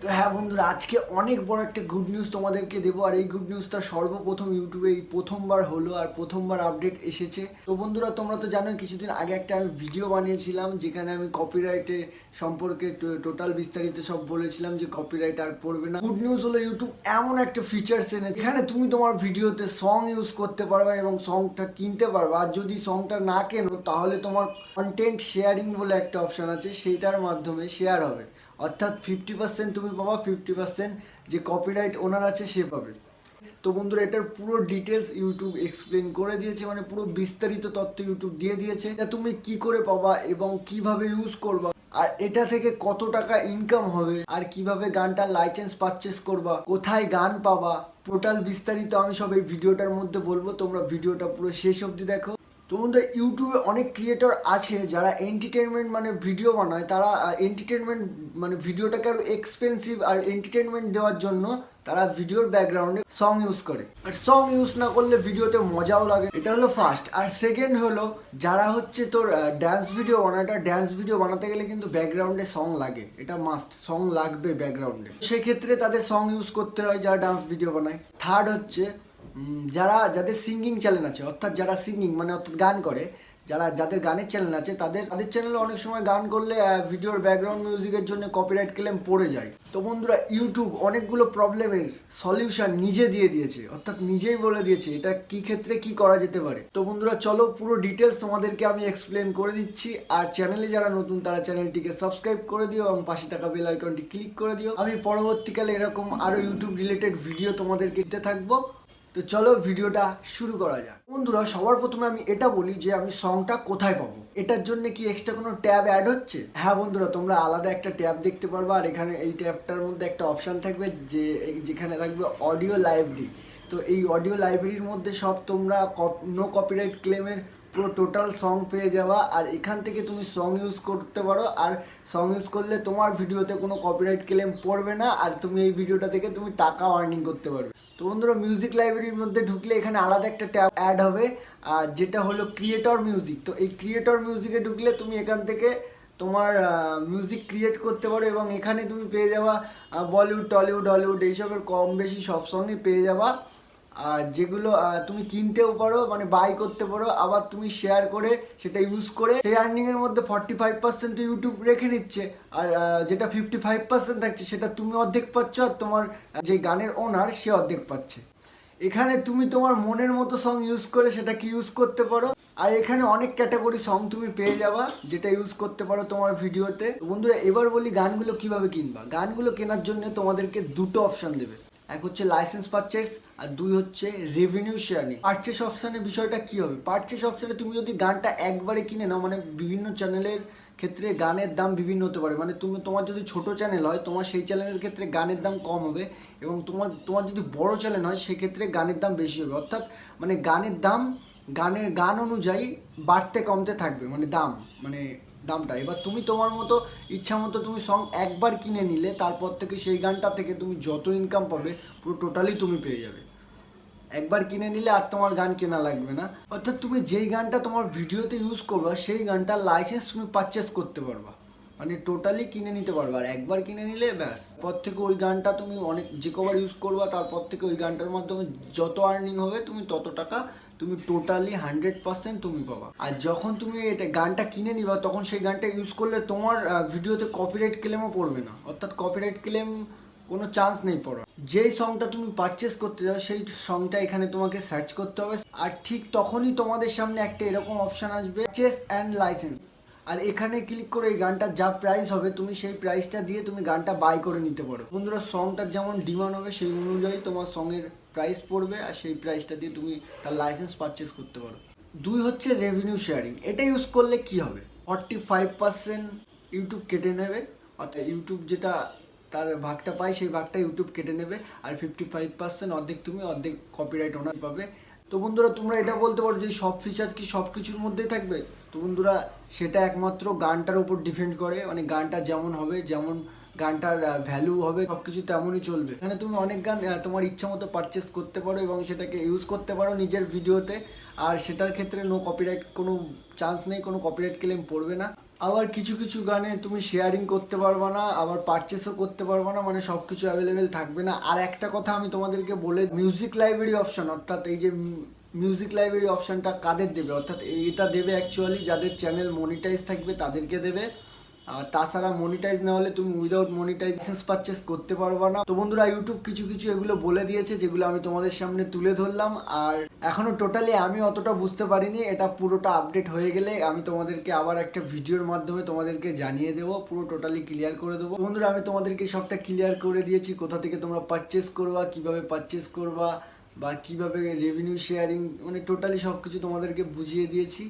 তো হ্যাঁ বন্ধুরা, আজকে অনেক বড় একটা গুড নিউজ তোমাদেরকে দেবো। আর এই গুড নিউজটা সর্বপ্রথম ইউটিউবে এই প্রথমবার হলো আর প্রথমবার আপডেট এসেছে। তো বন্ধুরা, তোমরা তো জানোই কিছুদিন আগে একটা আমি ভিডিও বানিয়েছিলাম যেখানে আমি কপিরাইটের সম্পর্কে টোটাল বিস্তারিত সব বলেছিলাম যে কপিরাইট আর পড়বে না। গুড নিউজ হলো ইউটিউব এমন একটা ফিচার্স এনে এখানে তুমি তোমার ভিডিওতে সং ইউজ করতে পারবে এবং সংটা কিনতে পারবে। আর যদি সংটা না কেনো তাহলে তোমার কন্টেন্ট শেয়ারিং বলে একটা অপশন আছে, সেইটার মাধ্যমে শেয়ার হবে। অর্থাৎ 50% তুমি পাবা, 50% যে কপিরাইট ওনার আছে সে পাবে। তো বন্ধুরা, এটার পুরো ডিটেলস ইউটিউব এক্সপ্লেন করে দিয়েছে, মানে পুরো বিস্তারিত তথ্য ইউটিউব দিয়ে দিয়েছে এটা তুমি কি করে পাবা এবং কিভাবে ইউজ করবা, আর এটা থেকে কত টাকা ইনকাম হবে, আর কিভাবে গানটা লাইসেন্স পারচেস করবা, কোথায় গান পাবা, টোটাল বিস্তারিত আমি সব এই ভিডিওটার মধ্যে বলবো। তোমরা ভিডিওটা পুরো শেষ অবধি দেখো। তো বন্ধুরা, ইউটিউবে অনেক ক্রিয়েটর আছে যারা এন্টারটেনমেন্ট মানে ভিডিও বানায়। তারা এন্টারটেনমেন্ট মানে ভিডিওটাকে আরো এক্সপেন্সিভ আর এন্টারটেনমেন্ট দেওয়ার জন্য তারা ভিডিওর ব্যাকগ্রাউন্ডে সং ইউজ করে। আর সং ইউজ না করলে ভিডিওতে মজাও লাগে, এটা হলো ফার্স্ট। আর সেকেন্ড হলো যারা হচ্ছে তোর ড্যান্স ভিডিও বানায়, ড্যান্স ভিডিও বানাতে গেলে কিন্তু ব্যাকগ্রাউন্ডে সং লাগে, এটা মাস্ট, সং লাগবে ব্যাকগ্রাউন্ডে। সেক্ষেত্রে তাদের সং ইউজ করতে হয় যারা ডান্স ভিডিও বানায়। থার্ড হচ্ছে যাদের সিঙ্গিং চ্যানেল আছে, অর্থাৎ যারা সিঙ্গিং মানে অর্থাৎ গান করে, যাদের গানের চ্যানেল আছে তাদের চ্যানেলে অনেক সময় গান করলে ভিডিওর ব্যাকগ্রাউন্ড মিউজিকের জন্য কপিরাইট ক্লেম পড়ে যায়। তো বন্ধুরা, ইউটিউব অনেকগুলো প্রবলেমের সলিউশন নিজে দিয়ে দিয়েছে, অর্থাৎ নিজেই বলে দিয়েছে এটা কি ক্ষেত্রে কি করা যেতে পারে। তো বন্ধুরা চলো, পুরো ডিটেলস তোমাদেরকে আমি এক্সপ্লেন করে দিচ্ছি। আর চ্যানেলে যারা নতুন তারা চ্যানেলটিকে সাবস্ক্রাইব করে দিও এবং পাশে থাকা বেল আইকনটি ক্লিক করে দিও। আমি পরবর্তীকালে এরকম আরো ইউটিউব রিলেটেড ভিডিও তোমাদেরকে দিতে থাকবো। তো চলো ভিডিওটা শুরু করা যাক। বন্ধুরা, সবার প্রথমে আমি এটা বলি যে আমি সংটা কোথায় পাবো। এটার জন্য কি এক্সট্রা কোনো ট্যাব অ্যাড হচ্ছে? হ্যাঁ বন্ধুরা, তোমরা আলাদা একটা ট্যাব দেখতে পারবা। আর এখানে এই ট্যাবটার মধ্যে একটা অপশান থাকবে যেখানে থাকবে অডিও লাইব্রেরি। তো এই অডিও লাইব্রেরির মধ্যে সব তোমরা নো কপিরাইট ক্লেমের পুরো টোটাল সং পেয়ে যাবা। আর এখান থেকে তুমি সং ইউজ করতে পারো। আর সং ইউজ করলে তোমার ভিডিওতে কোনো কপিরাইট ক্লেম পড়বে না, আর তুমি এই ভিডিওটা থেকে তুমি টাকা আর্নিং করতে পারবে। তো বন্ধুরা, মিউজিক লাইব্রেরির মধ্যে ঢুকলে এখানে আলাদা একটা ট্যাব অ্যাড হবে, আর যেটা হলো ক্রিয়েটর মিউজিক। তো এই ক্রিয়েটর মিউজিকে ঢুকলে তুমি এখান থেকে তোমার মিউজিক ক্রিয়েট করতে পারো এবং এখানে তুমি পেয়ে যাবা বলিউড, টলিউড, হলিউড এইসবের কম বেশি সব সঙ্গে পেয়ে যাবা। আর যেগুলো তুমি কিনতেও পারো, মানে বাই করতে পারো, আবার তুমি শেয়ার করে সেটা ইউজ করে সেই আর্নিংয়ের মধ্যে 45% তো ইউটিউব রেখে নিচ্ছে। আর যেটা 55% থাকছে সেটা তুমি অর্ধেক পাচ্ছ, আর তোমার যে গানের ওনার সে অর্ধেক পাচ্ছে। এখানে তুমি তোমার মনের মতো সং ইউজ করে সেটাকে ইউজ করতে পারো। আর এখানে অনেক ক্যাটাগরি সং তুমি পেয়ে যাবা যেটা ইউজ করতে পারো তোমার ভিডিওতে। বন্ধুরা, এবার বলি গানগুলো কিভাবে কিনবা। গানগুলো কেনার জন্য তোমাদেরকে দুটো অপশন দেবে, এক হচ্ছে লাইসেন্স পারচেস আর দুই হচ্ছে রেভিনিউ শেয়ারিং। পারচেস অপশানের বিষয়টা কি হবে? পারচেস অপশানে তুমি যদি গানটা একবারে কিনে নাও, মানে বিভিন্ন চ্যানেলের ক্ষেত্রে গানের দাম বিভিন্ন হতে পারে। মানে তোমার যদি ছোট চ্যানেল হয় তোমার সেই চ্যানেলের ক্ষেত্রে গানের দাম কম হবে, এবং তোমার যদি বড় চ্যানেল হয় সেক্ষেত্রে গানের দাম বেশি হবে। অর্থাৎ মানে গানের দাম গান অনুযায়ী বাড়তে কমতে থাকবে, মানে দামটা। এবার তুমি তোমার মতো ইচ্ছা মতো তুমি সং একবার কিনে নিলে তারপর থেকে সেই গানটা থেকে তুমি যত ইনকাম পাবে পুরো টোটালি তুমি পেয়ে যাবে। একবার কিনে নিলে আর তোমার গান কেনা লাগবে না। অর্থাৎ তুমি যেই গানটা তোমার ভিডিওতে ইউজ করবা সেই গানটার লাইসেন্স তুমি পারচেস করতে পারবা, মানে টোটালি কিনে নিতে পারবা। আর একবার কিনে নিলে ব্যাস, পর থেকে ওই গানটা তুমি যে কবার ইউজ করবা তারপর থেকে ওই গানটার মাধ্যমে যত আর্নিং হবে তুমি তত টাকা তুমি টোটালি 100% তুমি পাবা। আর যখন তুমি এটা গানটা কিনে নিবা তখন সেই গানটা ইউজ করলে তোমার ভিডিওতে কপিরাইট ক্লেমও পড়বে না, অর্থাৎ কপিরাইট ক্লেম কোনো চান্স নেই পড়ার। যেই সংটা তুমি পারচেস করতে যাও সেই সংটা এখানে তোমাকে সার্চ করতে হবে, আর ঠিক তখনই তোমাদের সামনে একটা এরকম অপশান আসবে পারচেস অ্যান্ড লাইসেন্স। আর এখানে ক্লিক করে এই গানটার যা প্রাইস হবে তুমি সেই প্রাইসটা দিয়ে তুমি গানটা বাই করে নিতে পারো। বন্ধুরা, সংটার যেমন ডিমান্ড হবে সেই অনুযায়ী তোমার সঙের প্রাইস পড়বে, আর সেই প্রাইসটা দিয়ে তুমি তার লাইসেন্স পারচেস করতে পারো। দুই হচ্ছে রেভিনিউ শেয়ারিং। এটা ইউজ করলে কি হবে? 45% ইউটিউব কেটে নেবে, অর্থাৎ ইউটিউব যেটা তার ভাগটা পায় সেই ভাগটা ইউটিউব কেটে নেবে, আর 55% অর্ধেক তুমি, অর্ধেক কপিরাইট ওনার পাবে। তো বন্ধুরা, তোমরা এটা বলতে পারো যে সব ফিচার কি সব কিছুর মধ্যেই থাকবে? তো বন্ধুরা, সেটা একমাত্র গানটার উপর ডিপেন্ড করে, মানে গানটা যেমন হবে, যেমন গানটার ভ্যালু হবে সব কিছু তেমনই চলবে। এখানে তুমি অনেক গান তোমার ইচ্ছা মতো পারচেস করতে পারো এবং সেটাকে ইউজ করতে পারো নিজের ভিডিওতে। আর সেটার ক্ষেত্রে নো কপিরাইট, কোনো চান্স নেই, কোনো কপিরাইট ক্লেম পড়বে না। আবার কিছু কিছু গানে তুমি শেয়ারিং করতে পারবে না, আবার পারচেসও করতে পারবে না, মানে সব কিছু অ্যাভেলেবেল থাকবে না। আর একটা কথা আমি তোমাদেরকে বলে, মিউজিক লাইব্রেরি অপশন, অর্থাৎ এই যে মিউজিক লাইব্রেরি অপশনটা কাদের দেবে, অর্থাৎ এটা দেবে অ্যাকচুয়ালি যাদের চ্যানেল মনিটাইজ থাকবে তাদেরকে দেবে। আর তাছাড়া মনিটাইজ না হলে তুমি উইদাউট মনিটাইজেশন পারচেস করতে পারবা না। তো বন্ধুরা, ইউটিউব কিছু কিছু এগুলো বলে দিয়েছে যেগুলো আমি তোমাদের সামনে তুলে ধরলাম। আর এখনো টোটালি আমি অতটা বুঝতে পারিনি, এটা পুরোটা আপডেট হয়ে গেলে আমি তোমাদেরকে আবার একটা ভিডিওর মাধ্যমে তোমাদেরকে জানিয়ে দেবো, পুরো টোটালি ক্লিয়ার করে দেবো। বন্ধুরা, আমি তোমাদেরকে সবটা ক্লিয়ার করে দিয়েছি, কোথা থেকে তোমরা পারচেস করবা, কিভাবে পারচেস করবা, বা কিভাবে রেভিনিউ শেয়ারিং, মানে টোটালি সব কিছু তোমাদেরকে বুঝিয়ে দিয়েছি।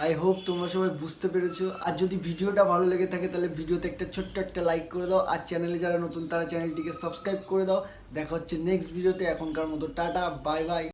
আই হোপ তোমরা সবাই বুঝতে পেরেছো। আর যদি ভিডিওটা ভালো লেগে থাকে তাহলে ভিডিওতে একটা ছোট্ট একটা লাইক করে দাও, আর চ্যানেলে যারা নতুন তারা চ্যানেলটিকে সাবস্ক্রাইব করে দাও। দেখা হচ্ছে নেক্সট ভিডিওতে। এখনকার মতো টাটা, বাই বাই।